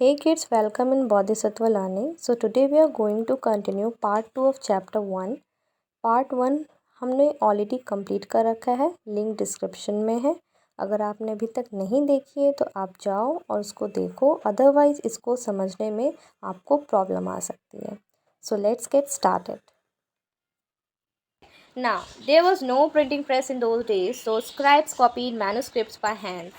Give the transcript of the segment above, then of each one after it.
Hey kids, welcome in Bodhisattva Learning. So today we are going to continue part 2 of chapter 1. Part 1 हमने already complete कर रखा है, link description में है. अगर आपने अभी तक नहीं देखी है तो आप जाओ और उसको देखो, अदरवाइज़ इसको समझने में आपको प्रॉब्लम आ सकती है. So let's get started. Now, there was no printing press in those days, so scribes copied manuscripts by hand.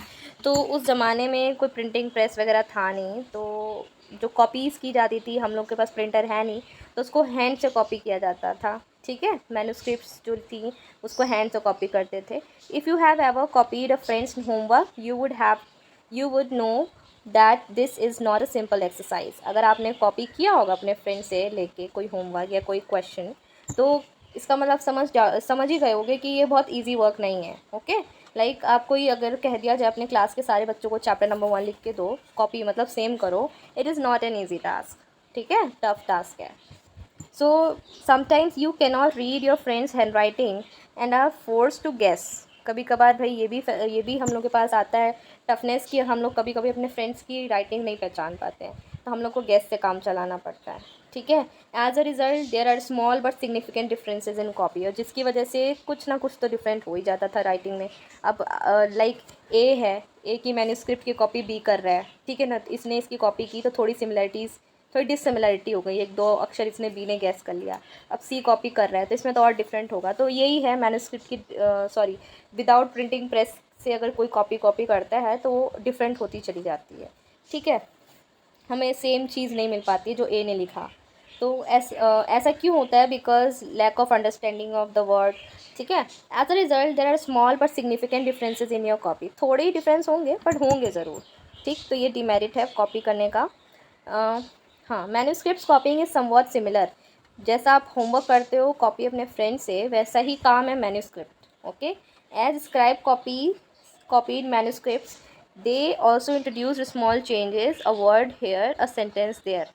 तो उस ज़माने में कोई प्रिंटिंग प्रेस वगैरह था नहीं, तो जो कॉपीज़ की जाती थी, हम लोग के पास प्रिंटर है नहीं, तो उसको हैंड से कॉपी किया जाता था. ठीक है, मैन्युस्क्रिप्ट्स जो थी उसको हैंड से कॉपी करते थे. If you have ever copied a friends homework you would know that this is not a simple exercise. अगर आपने कॉपी किया होगा अपने फ्रेंड से लेके कोई होमवर्क या कोई क्वेश्चन, तो इसका मतलब समझ ही गए होगे कि ये बहुत ईजी वर्क नहीं है. ओके, लाइक आपको ही अगर कह दिया जाए अपने क्लास के सारे बच्चों को चैप्टर नंबर 1 लिख के दो, कॉपी मतलब सेम करो, it is not an easy task. ठीक है, टफ टास्क है. So sometimes you can not read your friends hand writing and are force to guess. कभी कभार भाई ये भी हम लोग के पास आता है टफनेस की, हम लोग कभी कभी अपने फ्रेंड्स की राइटिंग नहीं पहचान पाते हैं, तो हम लोग को गेस से काम चलाना पड़ता है. ठीक है, as a result there are small but significant differences in copy, और जिसकी वजह से कुछ ना कुछ तो डिफरेंट हो ही जाता था राइटिंग में. अब लाइक ए है, ए की मैन्युस्क्रिप्ट की कॉपी बी कर रहा है. ठीक है ना, इसने इसकी कॉपी की तो थोड़ी डिससिमिलरिटी हो गई, एक दो अक्षर इसने बी ने गैस कर लिया. अब सी कॉपी कर रहा है तो इसमें तो और डिफरेंट होगा. तो यही है मैन्युस्क्रिप्ट की विदाउट प्रिंटिंग प्रेस से अगर कोई कॉपी करता है तो डिफरेंट होती चली जाती है. ठीक है, हमें सेम चीज़ नहीं मिल पाती जो ए ने लिखा. तो ऐसा क्यों होता है? Because lack of understanding of the word. ठीक है, as a result there are small but significant differences in your copy. थोड़े ही डिफरेंस होंगे बट होंगे ज़रूर. ठीक, तो ये डिमेरिट है कॉपी करने का. हाँ, मैन्युस्क्रिप्ट्स कॉपिंग इज़ समवॉट सिमिलर. जैसा आप होमवर्क करते हो कॉपी अपने फ्रेंड से, वैसा ही काम है manuscript. Okay, as scribe copied manuscripts, they also introduced small changes, a word here, a sentence there.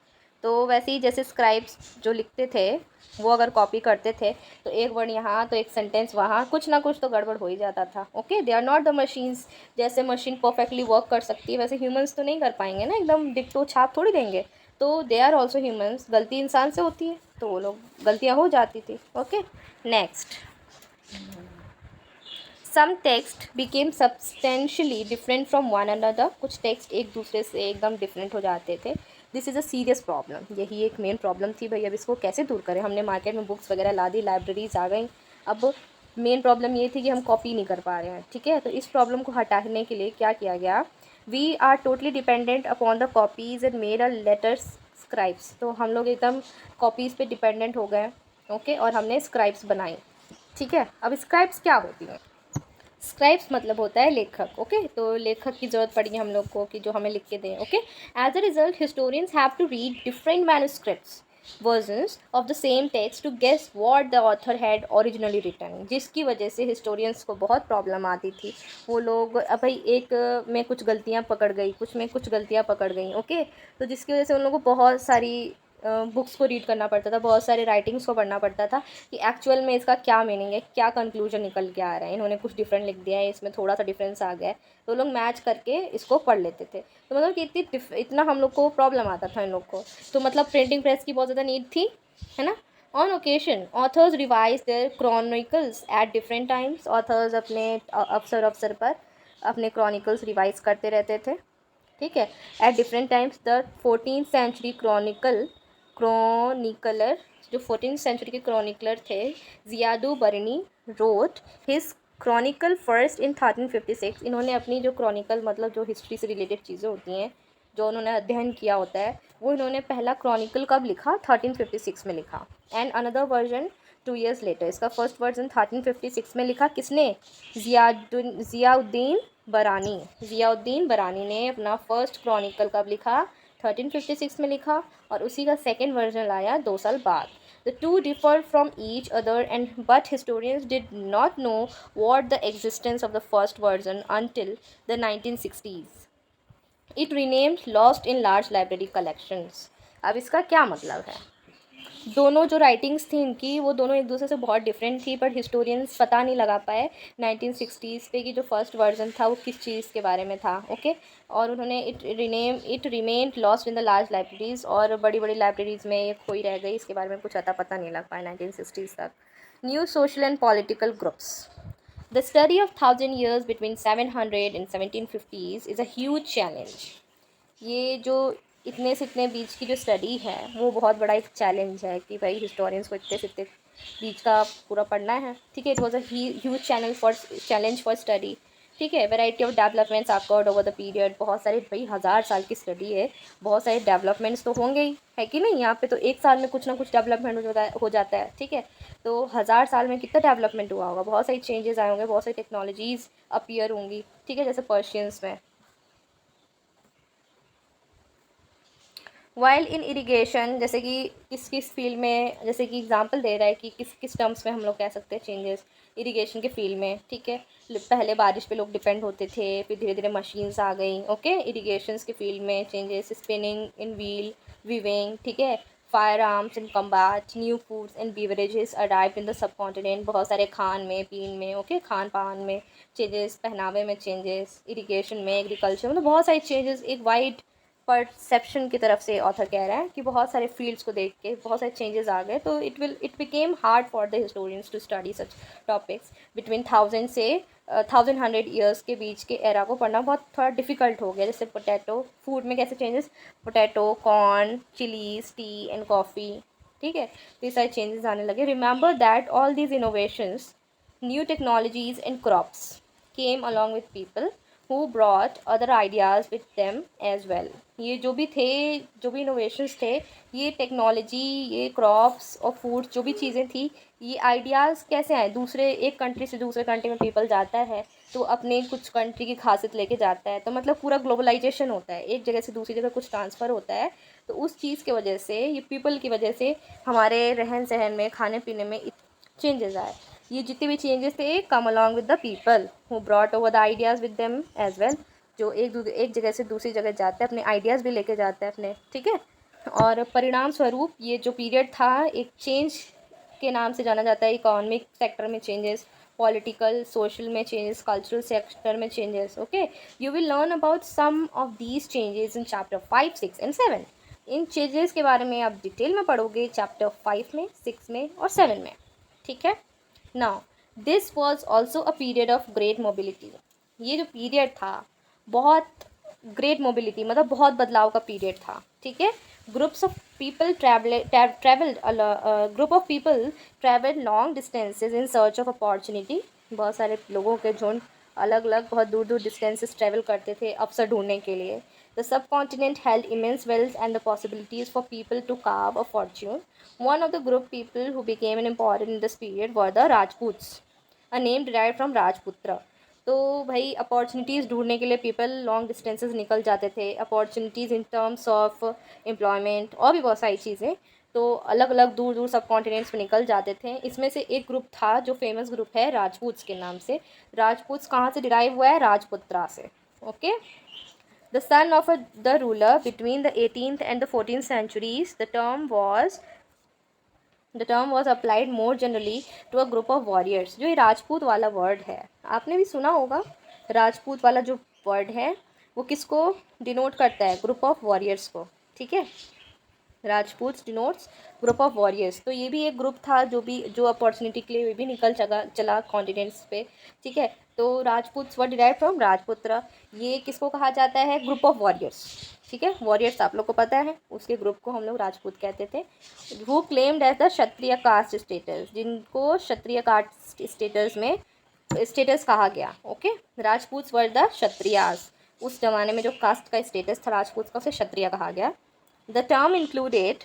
तो वैसे ही जैसे स्क्राइब्स जो लिखते थे वो अगर कॉपी करते थे तो एक वर्ड यहाँ तो एक सेंटेंस वहाँ, कुछ ना कुछ तो गड़बड़ हो ही जाता था. Okay, they are not the machines. जैसे मशीन परफेक्टली वर्क कर सकती है वैसे ह्यूमंस तो नहीं कर पाएंगे ना, एकदम डिक्टो छाप थोड़ी देंगे. तो दे आर ऑल्सो ह्यूमंस, गलती इंसान से होती है तो वो लोग गलतियाँ हो जाती थी. Okay, next. Some text became substantially different from one another. कुछ टेक्स्ट एक दूसरे से एकदम डिफरेंट हो जाते थे. This is a serious problem. यही एक मेन प्रॉब्लम थी भाई. अब इसको कैसे दूर करें? हमने मार्केट में बुक्स वगैरह ला दी, लाइब्रेरीज आ गई. अब मेन प्रॉब्लम ये थी कि हम कॉपी नहीं कर पा रहे हैं. ठीक है, तो इस प्रॉब्लम को हटाने के लिए क्या किया गया? We are totally dependent upon the copies and made a letters scribes. तो हम लोग एकदम कॉपीज़ पे डिपेंडेंट हो गए. ओके, और हमने स्क्राइब्स बनाई. ठीक है, अब स्क्राइब्स क्या होती हैं? स्क्राइब्स मतलब होता है लेखक. ओके, तो लेखक की ज़रूरत पड़ी हम लोग को कि जो हमें लिख के दें. Okay, as a result historians have to read different manuscripts versions of the same text to guess what the author had originally written. जिसकी वजह से हिस्टोरियंस को बहुत प्रॉब्लम आती थी. वो लोग अब भाई एक में कुछ गलतियाँ पकड़ गई, कुछ में कुछ गलतियाँ पकड़ गई. ओके, तो जिसकी वजह से उन लोगों को बहुत सारी बुक्स को रीड करना पड़ता था, बहुत सारे राइटिंग्स को पढ़ना पड़ता था कि एक्चुअल में इसका क्या मीनिंग है, क्या कंक्लूजन निकल के आ रहा है. इन्होंने कुछ डिफरेंट लिख दिया है, इसमें थोड़ा सा डिफरेंस आ गया है, तो लोग मैच करके इसको पढ़ लेते थे. तो मतलब कि इतना हम लोग को प्रॉब्लम आता था इन लोग को. तो मतलब प्रिंटिंग प्रेस की बहुत ज़्यादा नीड थी, है ना. On occasion authors revise their chronicles at different times. Authors अपने अवसर पर अपने क्रॉनिकल्स रिवाइज करते रहते थे. ठीक है, at different times. The 14th century chronicler जो 14th सेंचुरी के क्रॉनिकलर थे, Ziauddin Barani wrote his chronicle first in 1356. इन्होंने अपनी जो क्रॉनिकल मतलब जो हिस्ट्री से रिलेटेड चीज़ें होती हैं, जो उन्होंने अध्ययन किया होता है, वो इन्होंने पहला क्रॉनिकल कब लिखा? 1356 में लिखा. And another version 2 years later. इसका फर्स्ट वर्जन 1356 में लिखा. किसने? ज़ियाउद्दीन बरानी ने अपना फर्स्ट क्रॉनिकल कब लिखा? 1356 में लिखा, और उसी का सेकेंड वर्जन लाया 2 साल बाद. The two differed from each other, but historians did not know what the existence of the first version until the 1960s. It remained lost in large library collections. अब इसका क्या मतलब है? दोनों जो राइटिंग्स थी इनकी वो दोनों एक दूसरे से बहुत डिफरेंट थी, बट हिस्टोरियंस पता नहीं लगा पाए 1960s पे कि जो फर्स्ट वर्जन था वो किस चीज़ के बारे में था। ओके, और उन्होंने it remained lost in the large libraries, और बड़ी बड़ी लाइब्रेरीज में ये खोई रह गई, इसके बारे में कुछ अता पता नहीं लग पाया 1960s तक। New social and political groups. The study of 1000 years between 700 and 1750s is a huge challenge. ये जो इतने से इतने बीच की जो स्टडी है वो बहुत बड़ा एक चैलेंज है कि भाई हिस्टोरियंस को इतने से इतने बीच का पूरा पढ़ना है। ठीक है, it was a huge challenge for study. ठीक है, variety of developments occurred over the period. बहुत सारे, भाई 1000 साल की स्टडी है, बहुत सारे डेवलपमेंट्स तो होंगे ही, है कि नहीं। यहाँ पे तो एक साल में कुछ ना कुछ डेवलपमेंट हो जाता है। ठीक है, तो 1000 साल में कितना डेवलपमेंट हुआ होगा, बहुत सारी चेंजेस आए होंगे, बहुत सारी टेक्नोलॉजीज़ अपीयर होंगी। ठीक है, जैसे पर्शियंस में। वाइल इन इरिगेशन, जैसे कि किस किस फील्ड में, जैसे कि एग्जांपल दे रहा है कि किस किस टर्म्स में हम लोग कह सकते हैं चेंजेस इरिगेशन के फील्ड में। ठीक है, पहले बारिश पे लोग डिपेंड होते थे, फिर धीरे धीरे मशीन्स आ गई। ओके, इरिगेशंस के फील्ड में चेंजेस, स्पिनिंग इन व्हील, वीविंग। ठीक है, fire arms in कम्बाट, new foods and beverages arrived in the sub continent. बहुत सारे खान में, पीन में, ओके, खान पान में चेंजेस, पहनावे में चेंजेस, इरिगेशन में, एग्रीकल्चर, मतलब बहुत सारे चेंजेस। एक वाइड परसेप्शन की तरफ से ऑथर कह रहा है कि बहुत सारे फील्ड्स को देख के बहुत सारे चेंजेस आ गए, तो it became hard for the historians to study such topics between 1100 years के बीच के एरा को पढ़ना बहुत थोड़ा डिफिकल्ट हो गया। जैसे पोटैटो, फूड में कैसे changes, potato, corn, chillies, T and coffee. ठीक है, तो ये सारे चेंजेस आने लगे। Remember that all these innovations, new technologies and crops came along with people who brought other ideas with them as well। ये जो भी थे, जो भी इनोवेशंस थे, ये टेक्नोलॉजी, ये क्रॉप्स और फूड, जो भी चीज़ें थी, ये आइडियाज़ कैसे आए। दूसरे एक कंट्री से दूसरे कंट्री में पीपल जाता है तो अपने कुछ कंट्री की खासियत लेके जाता है, तो मतलब पूरा ग्लोबलाइजेशन होता है, एक जगह से दूसरी जगह कुछ ट्रांसफ़र होता है। तो उस चीज़ की वजह से, ये पीपल की वजह से हमारे रहन सहन में, खाने पीने में चेंजेस आए। ये जितने भी चेंजेस थे come along with the people who brought over the ideas with them as well. जो एक जगह से दूसरी जगह जाते हैं, अपने आइडियाज़ भी लेके जाते हैं अपने। ठीक है, और परिणाम स्वरूप ये जो पीरियड था एक चेंज के नाम से जाना जाता है। इकोनॉमिक सेक्टर में चेंजेस, पॉलिटिकल सोशल में चेंजेस, कल्चरल सेक्टर में changes. Okay, you will learn about some of these changes in chapter 5, 6 and 7। इन चेंजेस के बारे में आप डिटेल में पढ़ोगे चैप्टर 5 में, 6 में और 7 में। ठीक है, now this was also a period of great mobility. ये जो पीरियड था बहुत ग्रेट मोबिलिटी, मतलब बहुत बदलाव का पीरियड था। ठीक है, groups of people travelled group of people travelled long distances in search of opportunity. बहुत सारे लोगों के झुंड अलग अलग बहुत दूर दूर डिस्टेंसेस ट्रैवल करते थे अवसर ढूंढने के लिए। The subcontinent held immense wealth and the possibilities for people to carve a fortune। One of the group people who became an important in this period were the Rajputs, a name derived from Rajputra। तो भाई opportunities ढूंढने के लिए people long distances निकल जाते थे, opportunities in terms of employment और भी बहुत सारी चीज़ें, तो अलग अलग दूर दूर सब कॉन्टिनेंट्स में निकल जाते थे। इसमें से एक ग्रुप था जो फेमस ग्रुप है राजपूत्स के नाम से। राजपूत्स कहाँ से डिराइव हुआ है, राजपुत्रा से। Okay, the son of the ruler between the 18th and the 14th centuries, the term was applied more generally to a group of warriors। जो ये राजपूत वाला वर्ड है आपने भी सुना होगा, राजपूत वाला जो वर्ड है वो किसको डिनोट करता है, ग्रुप ऑफ वॉरियर्स को। ठीक है, Rajput denotes group of warriors. तो ये भी एक ग्रुप था जो अपॉर्चुनिटी के लिए भी निकल चला कॉन्टिनेंट्स पे। ठीक है, तो राजपूत वर डिराइव फ्रॉम राजपुत्र। ये किसको कहा जाता है, ग्रुप ऑफ वॉरियर्स। ठीक है, वॉरियर्स आप लोग को पता है, उसके ग्रुप को हम लोग राजपूत कहते थे। वो claimed as the Kshatriya caste status, जिनको क्षत्रिय कास्ट स्टेटस कहा गया। Okay, Rajput were the Kshatriyas. उस जमाने में जो कास्ट का स्टेटस था राजपूत का, उसे क्षत्रिय कहा गया। द टर्म इंक्लूडेड,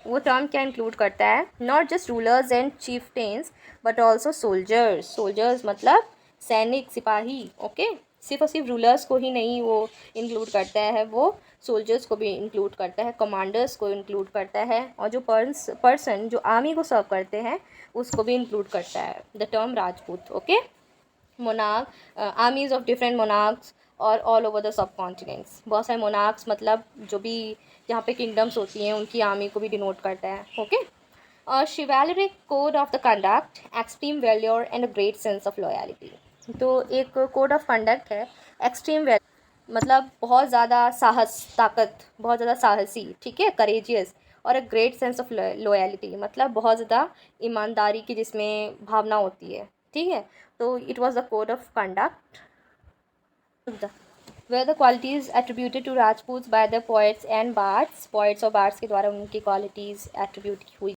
वो टर्म क्या इंक्लूड करता है, not just rulers and chieftains but also soldiers. Soldiers मतलब सैनिक, सिपाही। ओके, सिर्फ और सिर्फ रूलर्स को ही नहीं वो इंक्लूड करता है, वो सोल्जर्स को भी इंक्लूड करता है, कमांडर्स को इंक्लूड करता है, और जो पर्सन जो आर्मी को सर्व करते हैं उसको भी इंक्लूड करता है the term Rajput. Okay, monarch armies of different monarchs और all over the sub continents. बहुत सारे मोनार्क्स मतलब जो भी जहाँ पे किंगडम्स होती हैं उनकी आर्मी को भी डिनोट करता है। ओके। और chivalric code of the conduct, extreme valour and a great sense of loyalty. तो एक कोड ऑफ कंडक्ट है, एक्सट्रीम मतलब बहुत ज़्यादा साहस, ताकत, बहुत ज़्यादा साहसी, ठीक है, करेजियस, और एक ग्रेट सेंस ऑफ लॉयल्टी मतलब बहुत ज़्यादा ईमानदारी की जिसमें भावना होती है, ठीक है। तो it was the code of conduct where the qualities attributed to Rajput by the poets and bards, poets और बार्ड्स के द्वारा उनकी क्वालिटीज़ एट्रीब्यूट हुई